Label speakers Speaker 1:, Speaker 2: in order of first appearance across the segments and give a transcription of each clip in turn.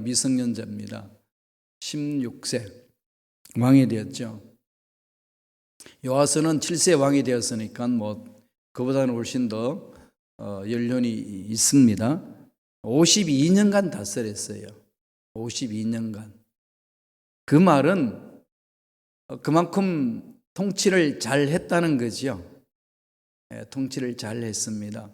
Speaker 1: 미성년자입니다. 16세 왕이 되었죠. 요아스는 7세 왕이 되었으니까 그보다는 훨씬 더 연륜이 있습니다. 52년간 다스렸어요. 52년간. 그 말은 그만큼 통치를 잘 했다는 거죠. 통치를 잘 했습니다.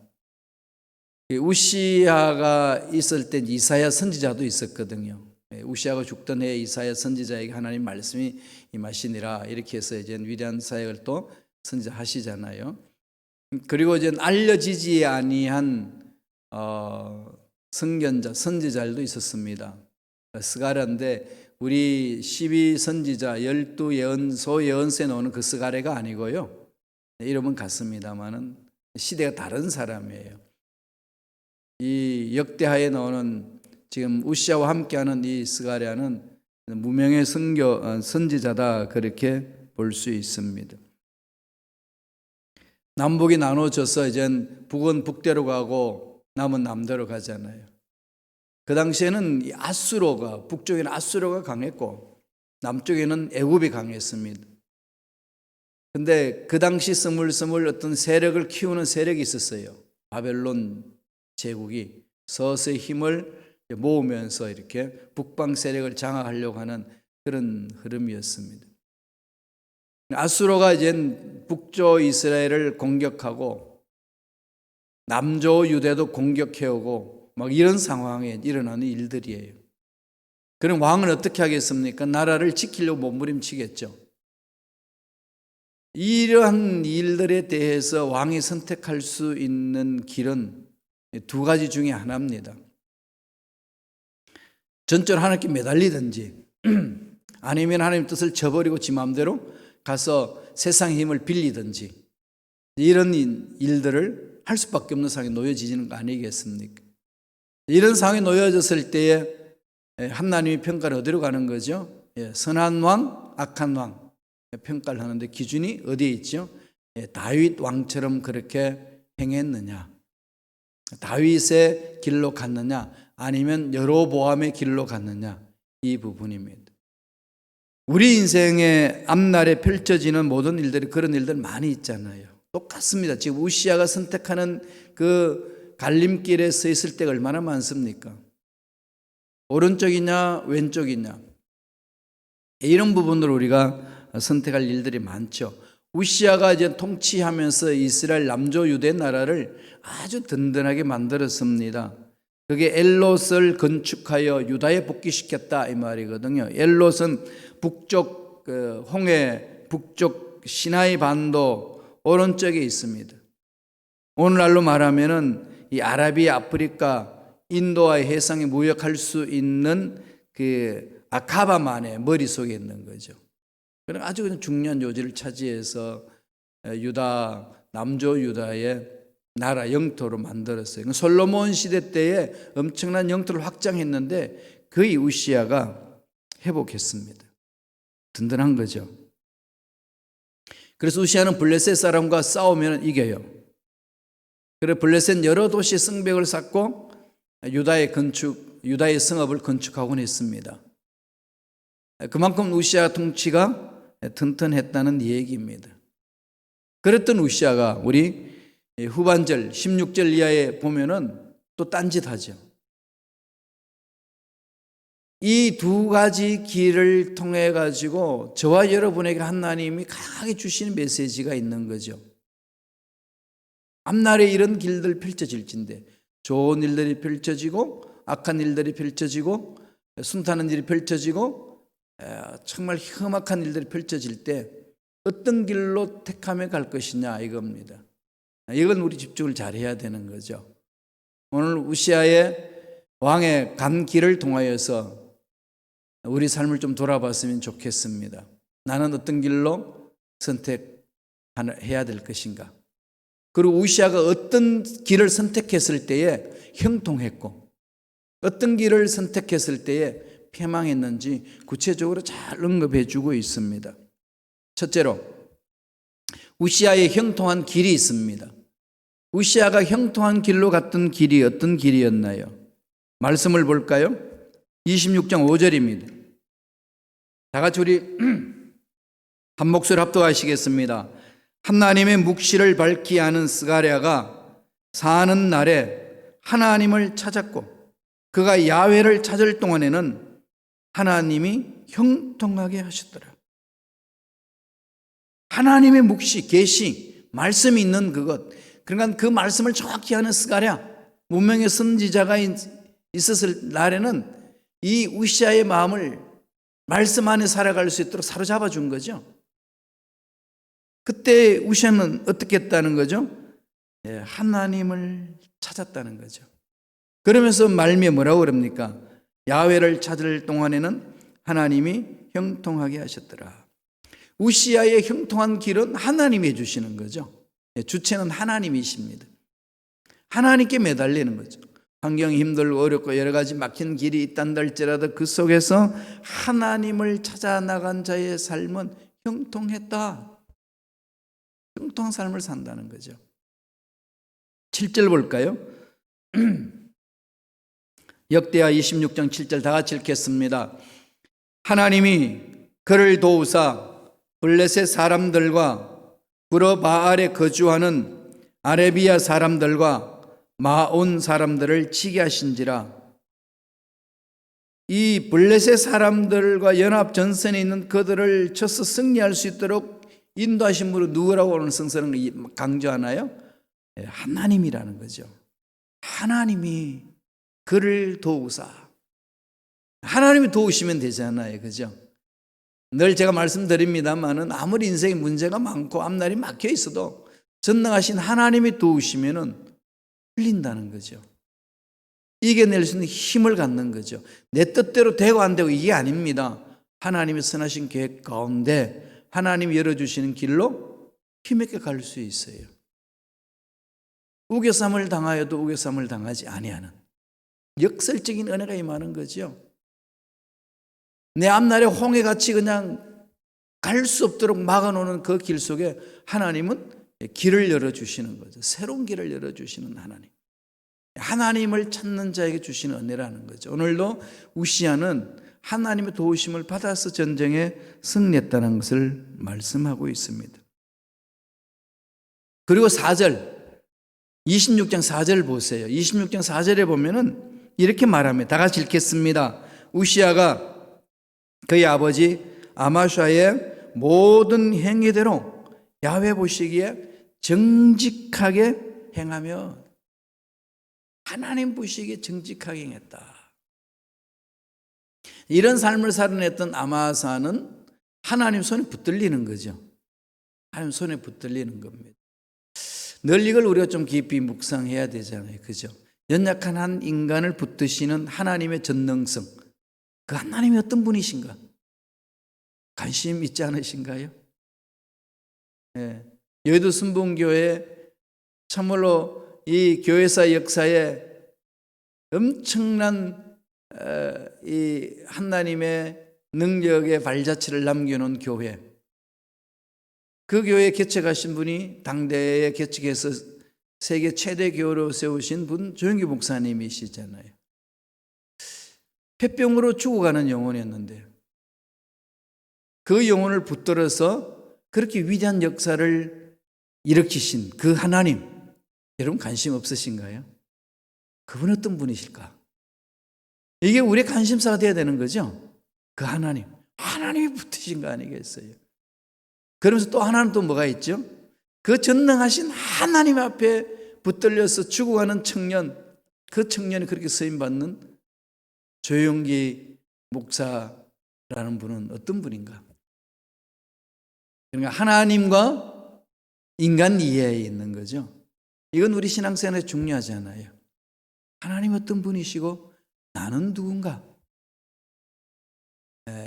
Speaker 1: 우시아가 있을 때 이사야 선지자도 있었거든요. 우시아가 죽던 해에 이사야 선지자에게 하나님 말씀이 임하시니라 이렇게 해서 이제 위대한 사역을 또 선지자 하시잖아요. 그리고 이제 알려지지 아니한 선견자 선지자들도 있었습니다. 스가랴인데 우리 12선지자 12예언 소예언서에 나오는 그 스가랴가 아니고요. 이름은 같습니다만은 시대가 다른 사람이에요. 이 역대하에 나오는 지금 우시아와 함께하는 이 스가랴는 무명의 선지자다 그렇게 볼 수 있습니다. 남북이 나눠져서 이제 북은 북대로 가고 남은 남대로 가잖아요. 그 당시에는 아수르가 북쪽에는 아수르가 강했고 남쪽에는 애굽이 강했습니다. 근데 그 당시 스물스물 어떤 세력을 키우는 세력이 있었어요. 바벨론 제국이 서서히 힘을 모으면서 이렇게 북방 세력을 장악하려고 하는 그런 흐름이었습니다. 아수르가 이제 북조 이스라엘을 공격하고 남조 유대도 공격해오고 막 이런 상황에 일어나는 일들이에요. 그럼 왕은 어떻게 하겠습니까? 나라를 지키려고 몸부림치겠죠. 이러한 일들에 대해서 왕이 선택할 수 있는 길은 두 가지 중에 하나입니다. 전적으로 하나님께 매달리든지 아니면 하나님 뜻을 저버리고 지 마음대로 가서 세상의 힘을 빌리든지 이런 일들을 할 수밖에 없는 상황에 놓여지는 거 아니겠습니까? 이런 상황에 놓여졌을 때에 하나님이 평가를 어디로 가는 거죠? 선한 왕, 악한 왕 평가를 하는데 기준이 어디에 있죠? 다윗 왕처럼 그렇게 행했느냐, 다윗의 길로 갔느냐, 아니면 여로보암의 길로 갔느냐, 이 부분입니다. 우리 인생의 앞날에 펼쳐지는 모든 일들이 그런 일들 많이 있잖아요. 똑같습니다. 지금 우시아가 선택하는 그 갈림길에 서 있을 때가 얼마나 많습니까? 오른쪽이냐 왼쪽이냐 이런 부분으로 우리가 선택할 일들이 많죠. 우시아가 이제 통치하면서 이스라엘 남조 유대 나라를 아주 든든하게 만들었습니다. 그게 엘롯을 건축하여 유다에 복귀시켰다 이 말이거든요. 엘롯은 북쪽 홍해 북쪽 시나이 반도 오른쪽에 있습니다. 오늘날로 말하면은 이 아라비아, 아프리카, 인도와의 해상에 무역할 수 있는 그 아카바만의 머릿속에 있는 거죠. 그런 아주 중요한 요지를 차지해서 유다, 남조 유다의 나라 영토로 만들었어요. 솔로몬 시대 때에 엄청난 영토를 확장했는데 거의 우시아가 회복했습니다. 든든한 거죠. 그래서 우시아는 블레셋 사람과 싸우면 이겨요. 그래서 블레셋 여러 도시에 성벽을 쌓고 유다의 성읍을 건축하곤 했습니다. 그만큼 우시아 통치가 튼튼했다는 얘기입니다. 그랬던 우시아가 우리 후반절 16절 이하에 보면은 또 딴짓하죠. 이 두 가지 길을 통해 가지고 저와 여러분에게 하나님이 강하게 주시는 메시지가 있는 거죠. 앞날에 이런 길들 펼쳐질진데 좋은 일들이 펼쳐지고 악한 일들이 펼쳐지고 순탄한 일이 펼쳐지고 정말 험악한 일들이 펼쳐질 때 어떤 길로 택하며 갈 것이냐 이겁니다. 이건 우리 집중을 잘해야 되는 거죠. 오늘 우시아의 왕의 간 길을 통하여서 우리 삶을 좀 돌아봤으면 좋겠습니다. 나는 어떤 길로 선택해야 될 것인가? 그리고 우시아가 어떤 길을 선택했을 때에 형통했고 어떤 길을 선택했을 때에 패망했는지 구체적으로 잘 언급해 주고 있습니다. 첫째로 우시아의 형통한 길이 있습니다. 우시아가 형통한 길로 갔던 길이 어떤 길이었나요? 말씀을 볼까요? 26장 5절입니다. 다 같이 우리 한 목소리 합독하시겠습니다. 하나님의 묵시를 밝히 아는 스가랴가 사는 날에 하나님을 찾았고 그가 야훼를 찾을 동안에는 하나님이 형통하게 하셨더라. 하나님의 묵시, 계시, 말씀이 있는 그것, 그러니까 그 말씀을 정확히 아는 스가랴, 문명의 선지자가 있었을 날에는 이 우시아의 마음을 말씀 안에 살아갈 수 있도록 사로잡아 준 거죠. 그때 우시아는 어떻게 했다는 거죠? 하나님을 찾았다는 거죠. 그러면서 말미에 뭐라고 그럽니까? 야훼를 찾을 동안에는 하나님이 형통하게 하셨더라. 우시아의 형통한 길은 하나님이 해주시는 거죠. 주체는 하나님이십니다. 하나님께 매달리는 거죠. 환경이 힘들고 어렵고 여러 가지 막힌 길이 있단다 할지라도 그 속에서 하나님을 찾아 나간 자의 삶은 형통했다. 형통한 삶을 산다는 거죠. 7절 볼까요? 역대하 26장 7절 다 같이 읽겠습니다. 하나님이 그를 도우사 블레셋 사람들과 브르바알에 거주하는 아레비아 사람들과 마온 사람들을 치게 하신지라. 이 블레셋 사람들과 연합 전선에 있는 그들을 쳐서 승리할 수 있도록 인도하신 분은 누구라고 오늘 성서는 강조하나요? 하나님이라는 거죠. 하나님이 그를 도우사. 하나님이 도우시면 되잖아요. 그죠? 늘 제가 말씀드립니다만은 아무리 인생에 문제가 많고 앞날이 막혀 있어도 전능하신 하나님이 도우시면은 풀린다는 거죠. 이겨낼 수 있는 힘을 갖는 거죠. 내 뜻대로 되고 안 되고 이게 아닙니다. 하나님의 선하신 계획 가운데 하나님이 열어주시는 길로 힘있게 갈 수 있어요. 우겨쌈을 당하여도 우겨쌈을 당하지 아니하는 역설적인 은혜가 임하는 거죠. 내 앞날에 홍해같이 그냥 갈 수 없도록 막아놓는 그 길 속에 하나님은 길을 열어주시는 거죠. 새로운 길을 열어주시는 하나님. 하나님을 찾는 자에게 주시는 은혜라는 거죠. 오늘도 우시아는 하나님의 도우심을 받아서 전쟁에 승리했다는 것을 말씀하고 있습니다. 그리고 4절, 26장 4절 보세요. 26장 4절에 보면은 이렇게 말합니다. 다 같이 읽겠습니다. 우시아가 그의 아버지 아마샤의 모든 행위대로 야훼 보시기에 정직하게 행하며 하나님 보시기에 정직하게 행했다. 이런 삶을 살아냈던 아마사는 하나님 손에 붙들리는 거죠. 하나님 손에 붙들리는 겁니다. 늘 이걸 우리가 좀 깊이 묵상해야 되잖아요. 그죠? 연약한 한 인간을 붙드시는 하나님의 전능성. 그 하나님이 어떤 분이신가? 관심 있지 않으신가요? 여의도 순복음교회 참으로 이 교회사 역사에 엄청난 이 하나님의 능력의 발자취를 남겨놓은 교회. 그 교회에 개척하신 분이 당대에 개척해서 세계 최대 교회로 세우신 분 조영기 목사님이시잖아요. 폐병으로 죽어가는 영혼이었는데 그 영혼을 붙들어서 그렇게 위대한 역사를 일으키신 그 하나님, 여러분 관심 없으신가요? 그분 어떤 분이실까? 이게 우리의 관심사가 되어야 되는 거죠. 그 하나님, 하나님이 붙으신 거 아니겠어요? 그러면서 또 하나는 또 뭐가 있죠? 그 전능하신 하나님 앞에 붙들려서 죽어가는 청년, 그 청년이 그렇게 쓰임받는 조영기 목사라는 분은 어떤 분인가? 그러니까 하나님과 인간 이해에 있는 거죠. 이건 우리 신앙생활에 중요하잖아요. 하나님 어떤 분이시고 나는 누군가?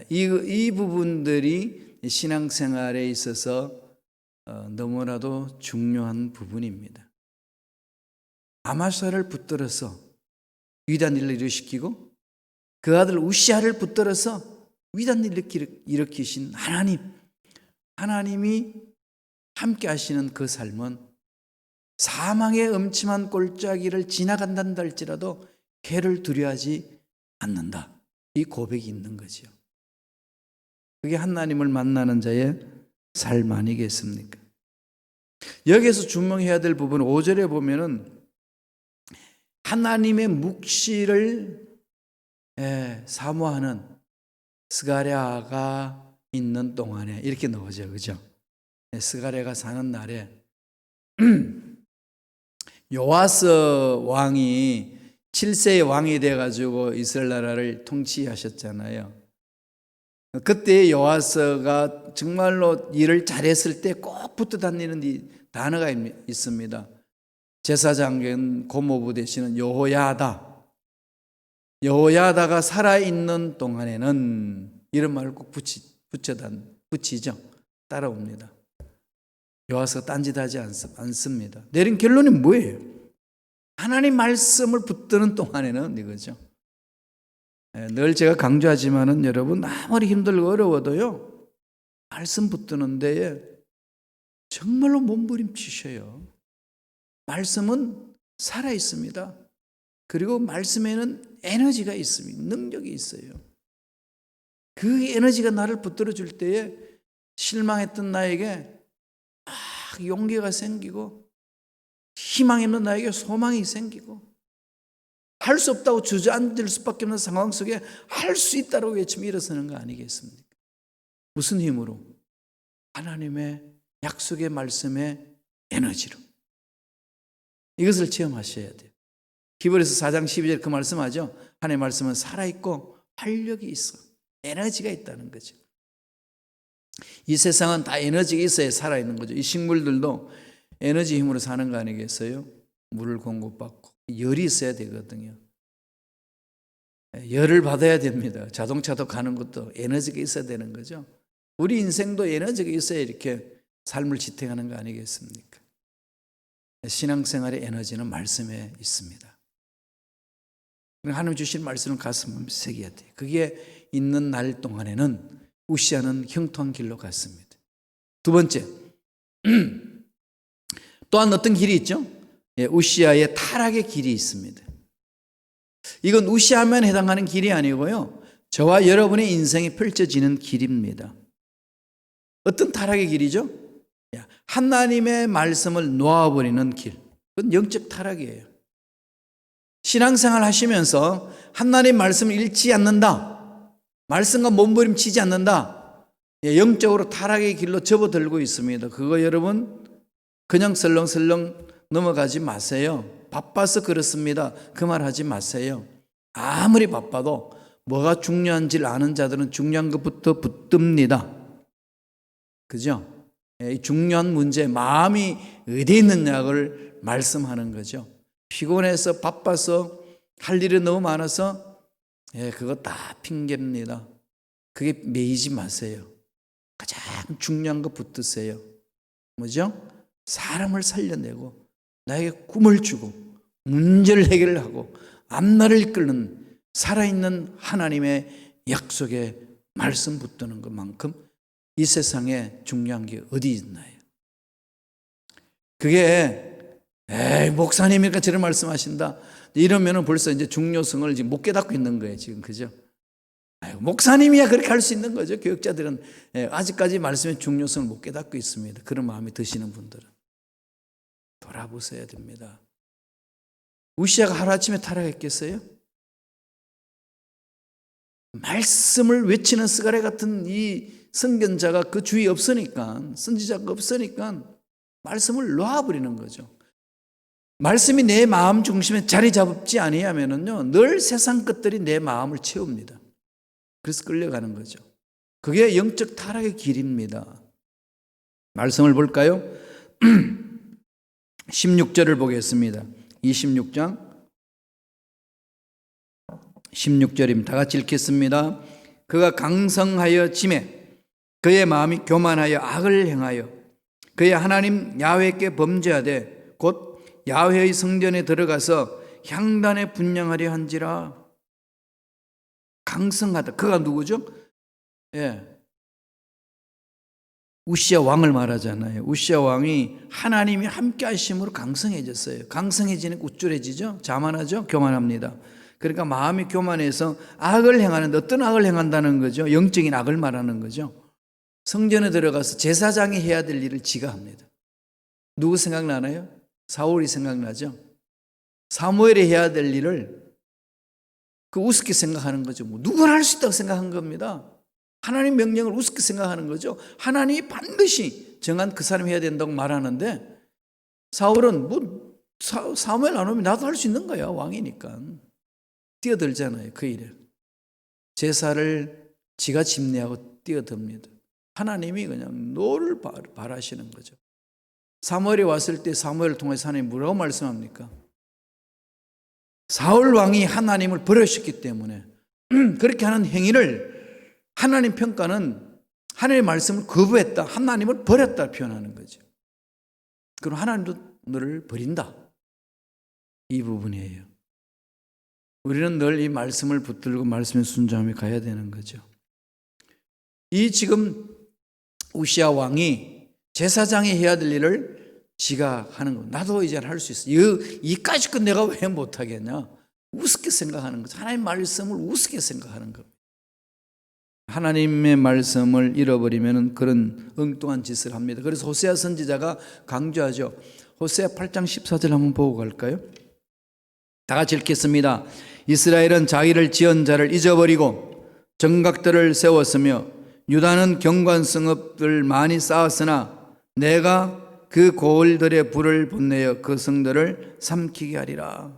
Speaker 1: 이 부분들이 신앙생활에 있어서 너무나도 중요한 부분입니다. 아마사를 붙들어서 위대한 일을 일으키고 그 아들 우시아를 붙들어서 위대한 일을 일으키신 하나님이 함께 하시는 그 삶은 사망의 음침한 골짜기를 지나간단다 할지라도 해를 두려워하지 않는다. 이 고백이 있는 거죠. 그게 하나님을 만나는 자의 삶 아니겠습니까? 여기서 주목해야 될 부분은 5절에 보면은 하나님의 묵시를 사모하는 스가랴가 있는 동안에 이렇게 나오죠. 그죠? 스가랴가 사는 날에 요아스 왕이 7세의 왕이 돼가지고 이스라엘 나라를 통치하셨잖아요. 그때 요아스가 정말로 일을 잘했을 때 꼭 붙어 다니는 이 단어가 있습니다. 제사장인 고모부 되시는 여호야다가 살아있는 동안에는 이런 말을 꼭 붙이죠. 따라옵니다. 요아스가 딴짓하지 않습니다. 내린 결론이 뭐예요? 하나님 말씀을 붙드는 동안에는 이거죠. 늘 제가 강조하지만은 여러분 아무리 힘들고 어려워도요 말씀 붙드는 데에 정말로 몸부림치셔요. 말씀은 살아 있습니다. 그리고 말씀에는 에너지가 있습니다. 능력이 있어요. 그 에너지가 나를 붙들어 줄 때에 실망했던 나에게 막 용기가 생기고 희망이 없는 나에게 소망이 생기고 할 수 없다고 주저앉을 수밖에 없는 상황 속에 할 수 있다고 외치며 일어서는 거 아니겠습니까? 무슨 힘으로? 하나님의 약속의 말씀의 에너지로. 이것을 체험하셔야 돼요. 히브리서 4장 12절 그 말씀하죠. 하나님의 말씀은 살아있고 활력이 있어. 에너지가 있다는 거죠. 이 세상은 다 에너지가 있어야 살아있는 거죠. 이 식물들도 에너지 힘으로 사는 거 아니겠어요? 물을 공급받고 열이 있어야 되거든요. 열을 받아야 됩니다. 자동차도 가는 것도 에너지가 있어야 되는 거죠. 우리 인생도 에너지가 있어야 이렇게 삶을 지탱하는 거 아니겠습니까? 신앙생활의 에너지는 말씀에 있습니다. 하나님 주신 말씀을 가슴에 새겨야 돼요. 그게 있는 날 동안에는 우시아는 형통한 길로 갔습니다. 두 번째, 또한 어떤 길이 있죠? 우시아의 타락의 길이 있습니다. 이건 우시아만 해당하는 길이 아니고요, 저와 여러분의 인생이 펼쳐지는 길입니다. 어떤 타락의 길이죠? 하나님의 말씀을 놓아버리는 길. 그건 영적 타락이에요. 신앙생활 하시면서 하나님 말씀을 읽지 않는다, 말씀과 몸부림치지 않는다, 영적으로 타락의 길로 접어들고 있습니다. 그거 여러분 그냥 설렁설렁 넘어가지 마세요. 바빠서 그렇습니다. 그 말 하지 마세요. 아무리 바빠도 뭐가 중요한지를 아는 자들은 중요한 것부터 붙듭니다. 그죠? 이 중요한 문제, 마음이 어디에 있느냐를 말씀하는 거죠. 피곤해서 바빠서 할 일이 너무 많아서 그거 다 핑계입니다. 그게 매이지 마세요. 가장 중요한 거 붙드세요. 뭐죠? 사람을 살려내고 나에게 꿈을 주고 문제를 해결하고 앞날을 이끄는 살아있는 하나님의 약속에 말씀 붙드는 것만큼 이 세상에 중요한 게 어디 있나요? 그게 목사님이니까 저런 말씀하신다 이러면은 벌써 이제 중요성을 지금 못 깨닫고 있는 거예요, 지금. 그죠? 목사님이야 그렇게 할 수 있는 거죠. 교육자들은 아직까지 말씀의 중요성을 못 깨닫고 있습니다. 그런 마음이 드시는 분들은 돌아보셔야 됩니다. 우시아가 하루아침에 타락했겠어요? 말씀을 외치는 스가랴 같은 이 선견자가 그 주위에 없으니까, 선지자가 없으니까 말씀을 놓아버리는 거죠. 말씀이 내 마음 중심에 자리 잡지 아니하면은요, 늘 세상 것들이 내 마음을 채웁니다. 그래서 끌려가는 거죠. 그게 영적 타락의 길입니다. 말씀을 볼까요? 16절을 보겠습니다. 26장 16절입니다. 다 같이 읽겠습니다. 그가 강성하여 짐에 그의 마음이 교만하여 악을 행하여 그의 하나님 야훼께 범죄하되 곧 야훼의 성전에 들어가서 향단에 분향하려 한지라. 강성하다. 그가 누구죠? 우시아 왕을 말하잖아요. 우시아 왕이 하나님이 함께 하심으로 강성해졌어요. 강성해지니까 우쭐해지죠. 자만하죠. 교만합니다. 그러니까 마음이 교만해서 악을 행하는데, 어떤 악을 행한다는 거죠? 영적인 악을 말하는 거죠. 성전에 들어가서 제사장이 해야 될 일을 지가 합니다. 누구 생각나나요? 사울이 생각나죠. 사무엘이 해야 될 일을 우습게 생각하는 거죠. 누구나 할 수 있다고 생각한 겁니다. 하나님 명령을 우습게 생각하는 거죠. 하나님이 반드시 정한 그 사람이 해야 된다고 말하는데, 사울은 사무엘 안 오면 나도 할 수 있는 거야. 왕이니까. 뛰어들잖아요. 그 일에. 제사를 지가 집례하고 뛰어듭니다. 하나님이 그냥 노를 바라시는 거죠. 사무엘이 왔을 때 사무엘을 통해서 하나님이 뭐라고 말씀합니까? 사울 왕이 하나님을 버리셨기 때문에 그렇게 하는 행위를, 하나님 평가는 하나님의 말씀을 거부했다, 하나님을 버렸다 표현하는 거죠. 그럼 하나님도 너를 버린다, 이 부분이에요. 우리는 늘 이 말씀을 붙들고 말씀에 순종하며 가야 되는 거죠. 이 지금 우시야 왕이 제사장이 해야 될 일을 지가 하는 거. 나도 이제 할 수 있어. 이까짓 건 내가 왜 못하겠냐? 우습게 생각하는 거죠. 하나님의 말씀을 우습게 생각하는 겁니다. 하나님의 말씀을 잃어버리면 그런 엉뚱한 짓을 합니다. 그래서 호세아 선지자가 강조하죠. 호세아 8장 14절 한번 보고 갈까요? 다 같이 읽겠습니다. 이스라엘은 자기를 지은 자를 잊어버리고 정각들을 세웠으며 유다는 경관성읍을 많이 쌓았으나 내가 그 고을들의 불을 분내어 그 성들을 삼키게 하리라.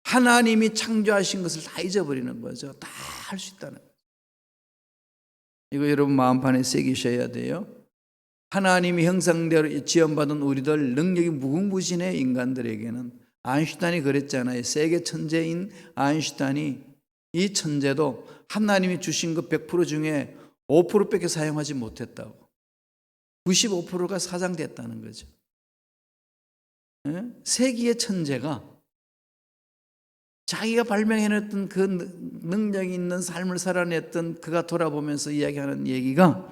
Speaker 1: 하나님이 창조하신 것을 다 잊어버리는 거죠. 다 할 수 있다는 거죠. 이거 여러분 마음판에 새기셔야 돼요. 하나님이 형상대로 지원받은 우리들, 능력이 무궁무진해. 인간들에게는 아인슈타인이 그랬잖아요. 세계 천재인 아인슈타인이, 이 천재도 하나님이 주신 것 100% 중에 5%밖에 사용하지 못했다고. 95%가 사장됐다는 거죠. 세기의 천재가 자기가 발명해냈던 그 능력이 있는 삶을 살아냈던 그가 돌아보면서 이야기하는 얘기가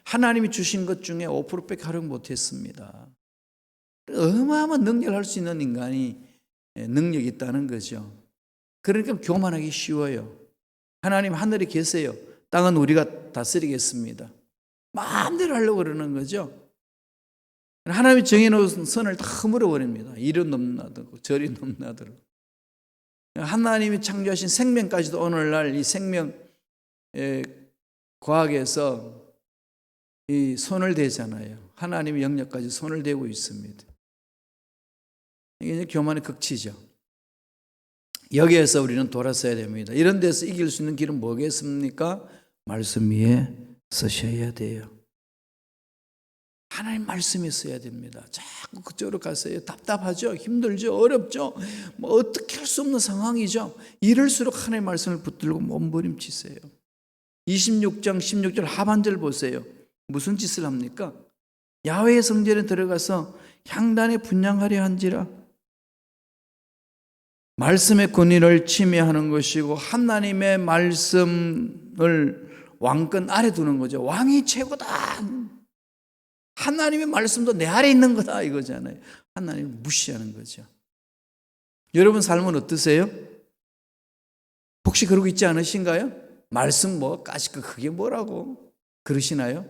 Speaker 1: 하나님이 주신 것 중에 5%밖에 활용 못했습니다. 어마어마한 능력을 할 수 있는 인간이 능력이 있다는 거죠. 그러니까 교만하기 쉬워요. 하나님 하늘에 계세요. 땅은 우리가 다스리겠습니다. 마음대로 하려고 그러는 거죠. 하나님이 정해놓은 선을 다 허물어버립니다. 이리 넘나들고 저리 넘나들고. 하나님이 창조하신 생명까지도 오늘날 이 생명 과학에서 이 손을 대잖아요. 하나님의 영역까지 손을 대고 있습니다. 이게 이제 교만의 극치죠. 여기에서 우리는 돌아서야 됩니다. 이런 데서 이길 수 있는 길은 뭐겠습니까? 말씀 위에 서셔야 돼요. 하나님 말씀에 써야 됩니다. 자꾸 그쪽으로 가세요. 답답하죠? 힘들죠? 어렵죠? 뭐 어떻게 할 수 없는 상황이죠? 이럴수록 하나님의 말씀을 붙들고 몸부림치세요. 26장 16절 하반절 보세요. 무슨 짓을 합니까? 야훼의 성전에 들어가서 향단에 분향하려 한지라. 말씀의 권위를 침해하는 것이고 하나님의 말씀을 왕권 아래 두는 거죠. 왕이 최고다. 하나님의 말씀도 내 아래 있는 거다 이거잖아요. 하나님을 무시하는 거죠. 여러분 삶은 어떠세요? 혹시 그러고 있지 않으신가요? 말씀 뭐 까짓거 그게 뭐라고 그러시나요?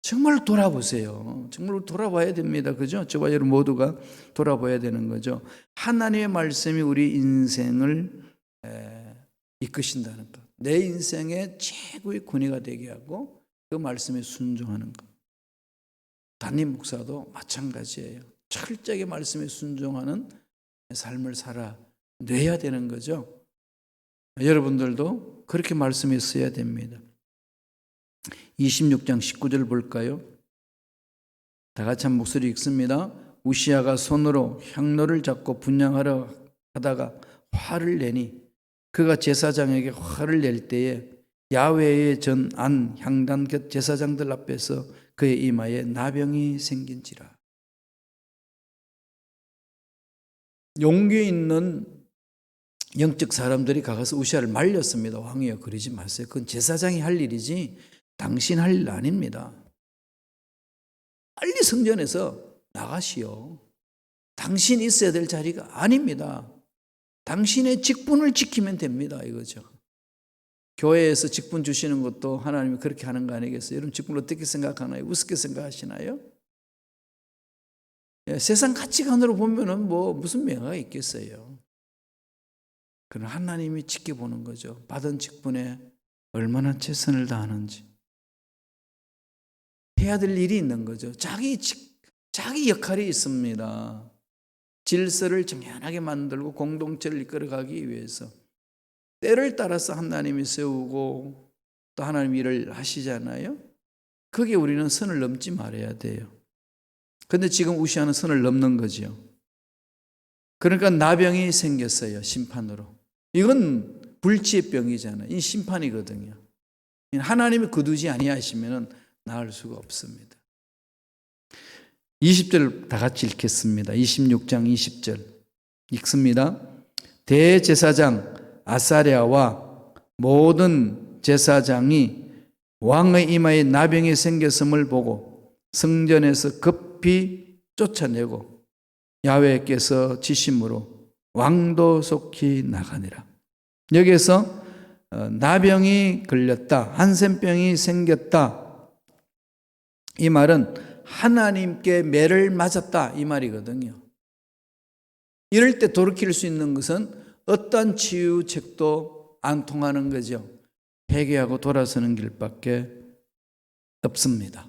Speaker 1: 정말 돌아보세요. 정말 돌아봐야 됩니다. 그죠? 저와 여러분 모두가 돌아봐야 되는 거죠. 하나님의 말씀이 우리 인생을 이끄신다는 것. 내 인생의 최고의 권위가 되게 하고 그 말씀에 순종하는 것. 담임 목사도 마찬가지예요. 철저하게 말씀에 순종하는 삶을 살아내야 되는 거죠. 여러분들도 그렇게 말씀에 써야 됩니다. 26장 19절 볼까요? 다 같이 한 목소리 읽습니다. 우시야가 손으로 향로를 잡고 분향하려 하다가 화를 내니 그가 제사장에게 화를 낼 때에 야훼의 전 안 향단 곁 제사장들 앞에서 그의 이마에 나병이 생긴지라. 용기에 있는 영적 사람들이 가서 우시야를 말렸습니다. 왕이여 그러지 마세요. 그건 제사장이 할 일이지 당신 할 일 아닙니다. 빨리 성전에서 나가시오. 당신 있어야 될 자리가 아닙니다. 당신의 직분을 지키면 됩니다. 이거죠. 교회에서 직분 주시는 것도 하나님이 그렇게 하는 거 아니겠어요? 여러분 직분을 어떻게 생각하나요? 우습게 생각하시나요? 세상 가치관으로 보면은 뭐 무슨 명예가 있겠어요. 그러나 하나님이 지켜보는 거죠. 받은 직분에 얼마나 최선을 다하는지. 해야 될 일이 있는 거죠. 자기 역할이 있습니다. 질서를 정연하게 만들고 공동체를 이끌어가기 위해서 때를 따라서 하나님이 세우고 또 하나님 일을 하시잖아요. 거기에 우리는 선을 넘지 말아야 돼요. 그런데 지금 우시아는 선을 넘는 거죠. 그러니까 나병이 생겼어요. 심판으로. 이건 불치의 병이잖아요. 이 심판이거든요. 하나님이 거두지 아니하시면 나을 수가 없습니다. 20절 다 같이 읽겠습니다. 26장 20절 읽습니다. 대제사장 아사랴와 모든 제사장이 왕의 이마에 나병이 생겼음을 보고 성전에서 급히 쫓아내고 야훼께서 지심으로 왕도 속히 나가니라. 여기에서 나병이 걸렸다, 한센병이 생겼다, 이 말은 하나님께 매를 맞았다 이 말이거든요. 이럴 때 돌이킬 수 있는 것은 어떠한 치유책도 안 통하는 거죠. 회개하고 돌아서는 길밖에 없습니다.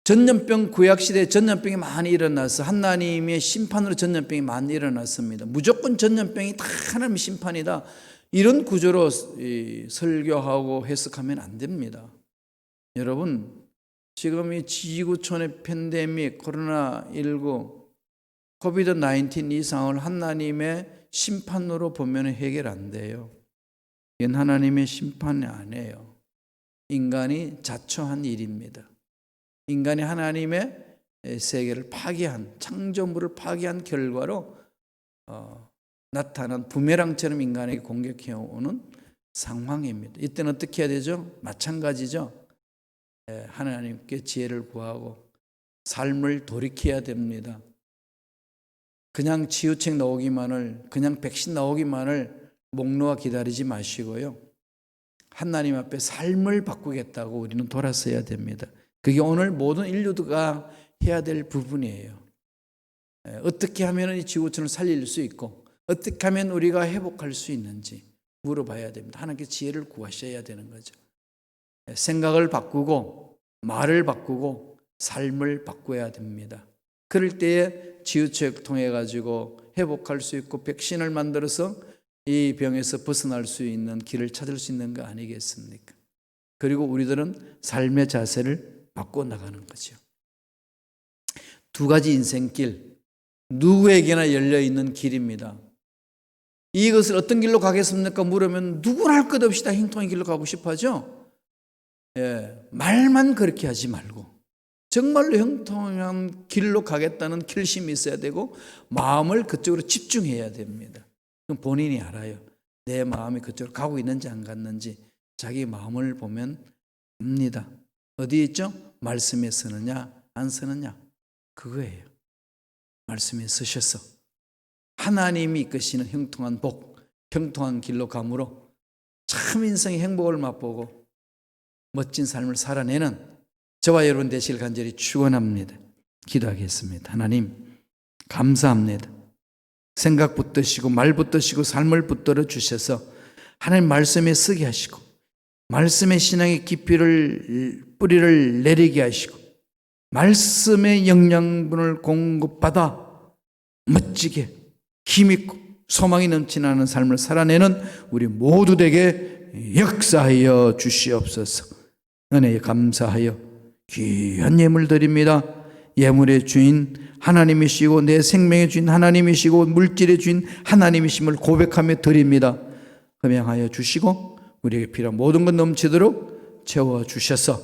Speaker 1: 전염병, 구약시대에 전염병이 많이 일어나서 하나님의 심판으로 전염병이 많이 일어났습니다. 무조건 전염병이 다 하나님의 심판이다, 이런 구조로 설교하고 해석하면 안 됩니다. 여러분, 지금 이 지구촌의 팬데믹, 코로나19, 코비드-19 이 상황을 하나님의 심판으로 보면 해결 안 돼요. 이건 하나님의 심판이 아니에요. 인간이 자초한 일입니다. 인간이 하나님의 세계를 파괴한, 창조물을 파괴한 결과로 나타난 부메랑처럼 인간에게 공격해오는 상황입니다. 이때는 어떻게 해야 되죠? 마찬가지죠. 하나님께 지혜를 구하고 삶을 돌이켜야 됩니다. 그냥 치유책 나오기만을, 그냥 백신 나오기만을 목놓아 기다리지 마시고요. 하나님 앞에 삶을 바꾸겠다고 우리는 돌아서야 됩니다. 그게 오늘 모든 인류가 해야 될 부분이에요. 어떻게 하면 이 지구촌을 살릴 수 있고 어떻게 하면 우리가 회복할 수 있는지 물어봐야 됩니다. 하나님께 지혜를 구하셔야 되는 거죠. 생각을 바꾸고 말을 바꾸고 삶을 바꿔야 됩니다. 그럴 때에 치유책 통해 가지고 회복할 수 있고 백신을 만들어서 이 병에서 벗어날 수 있는 길을 찾을 수 있는 거 아니겠습니까? 그리고 우리들은 삶의 자세를 바꿔 나가는 거죠. 두 가지 인생길, 누구에게나 열려 있는 길입니다. 이것을 어떤 길로 가겠습니까? 물으면 누구나 할 것 없이 다 형통의 길로 가고 싶어 하죠. 말만 그렇게 하지 말고 정말로 형통한 길로 가겠다는 결심이 있어야 되고 마음을 그쪽으로 집중해야 됩니다. 그럼 본인이 알아요. 내 마음이 그쪽으로 가고 있는지 안 갔는지 자기 마음을 보면 압니다. 어디에 있죠? 말씀에 서느냐 안 서느냐, 그거예요. 말씀에 서셔서 하나님이 이끄시는 형통한 복, 형통한 길로 감으로 참 인생의 행복을 맛보고 멋진 삶을 살아내는 저와 여러분 되시길 간절히 축원합니다. 기도하겠습니다. 하나님 감사합니다. 생각 붙드시고 말 붙드시고 삶을 붙들어 주셔서 하나님 말씀에 서게 하시고 말씀의 신앙의 깊이를 뿌리를 내리게 하시고 말씀의 영양분을 공급받아 멋지게 힘있고 소망이 넘치는 삶을 살아내는 우리 모두 되게 역사하여 주시옵소서. 은혜에 감사하여 귀한 예물 드립니다. 예물의 주인 하나님이시고 내 생명의 주인 하나님이시고 물질의 주인 하나님이심을 고백하며 드립니다. 흠양하여 주시고 우리에게 필요한 모든 것 넘치도록 채워주셔서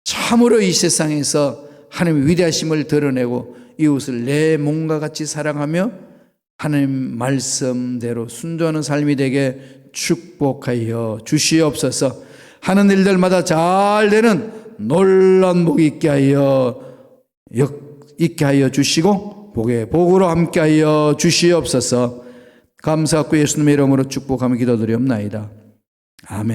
Speaker 1: 참으로 이 세상에서 하나님의 위대하심을 드러내고 이웃을 내 몸과 같이 사랑하며 하나님 말씀대로 순종하는 삶이 되게 축복하여 주시옵소서. 하는 일들마다 잘 되는 놀라운 복이 있게 하여 주시고 복의 복으로 함께하여 주시옵소서. 감사하고 예수님의 이름으로 축복하며 기도드리옵나이다. 아멘.